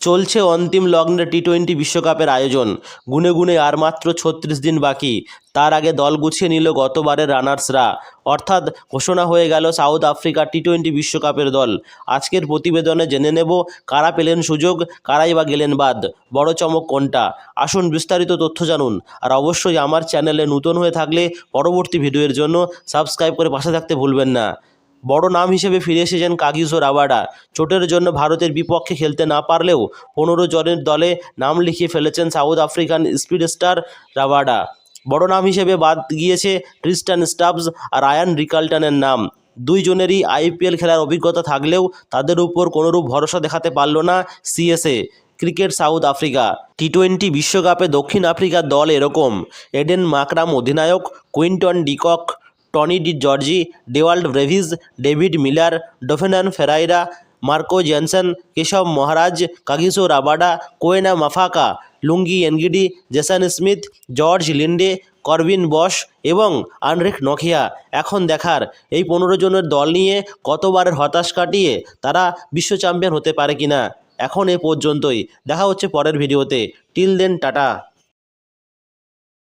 চলছে অন্তিম লগ্নে টি-20 বিশ্বকাপের আয়োজন। গুনে গুনে আর মাত্র ৩৬ দিন বাকি। তার আগে দল গুছিয়ে নিল গতবারের রানার্সরা, অর্থাৎ ঘোষণা হয়ে গেল সাউথ আফ্রিকা টি-20 বিশ্বকাপের দল। আজকের প্রতিবেদনে জেনে নেব কারা পেলেন সুযোগ, কারাই বা গেলেন বাদ, বড় চমক কোনটা। আসুন বিস্তারিত তথ্য জানুন। আর অবশ্যই আমার চ্যানেলে নতুন হয়ে থাকলে পরবর্তী ভিডিওর জন্য সাবস্ক্রাইব করে পাশে থাকতে ভুলবেন না। বড় নাম হিসেবে ফিরে এসেছেন কাগিসো রাবাডা। চোটের জন্য ভারতের বিপক্ষে খেলতে না পারলেও 15 জনের দলে নাম লিখিয়ে ফেলেছেন south African speed star Rabada. বড় নাম হিসেবে বাদ গিয়েছে ট্রিস্টান স্টাবস আর আয়ান রিকালটনের নাম। দুইজনেরই আইপিএল খেলার অভিজ্ঞতা থাকলেও তাদের উপর কোনোরূপ ভরসা দেখাতে পারল না সিএসএ ক্রিকেট সাউথ আফ্রিকা। টি-20 বিশ্বকাপে দক্ষিণ আফ্রিকার দল এরকম: এডেন মাকরাম অধিনায়ক, Quinton de Kock, Tony de Zorzi, Dewald Brevis, David Miller, Donovan Ferreira, Marco Jansen, Keshav Maharaj, Kagiso Rabada, Kwena Maphaka, Lungi Ngidi, Jason Smith, George Linde, Corbin Bosch এবং Anrich নখিয়া। এখন দেখার এই 15 জনের দল নিয়ে কতবারের হতাশ কাটিয়ে তারা বিশ্ব চ্যাম্পিয়ন হতে পারে কিনা। এখন এ পর্যন্তই, দেখা হচ্ছে পরের ভিডিওতে। Till then, tata.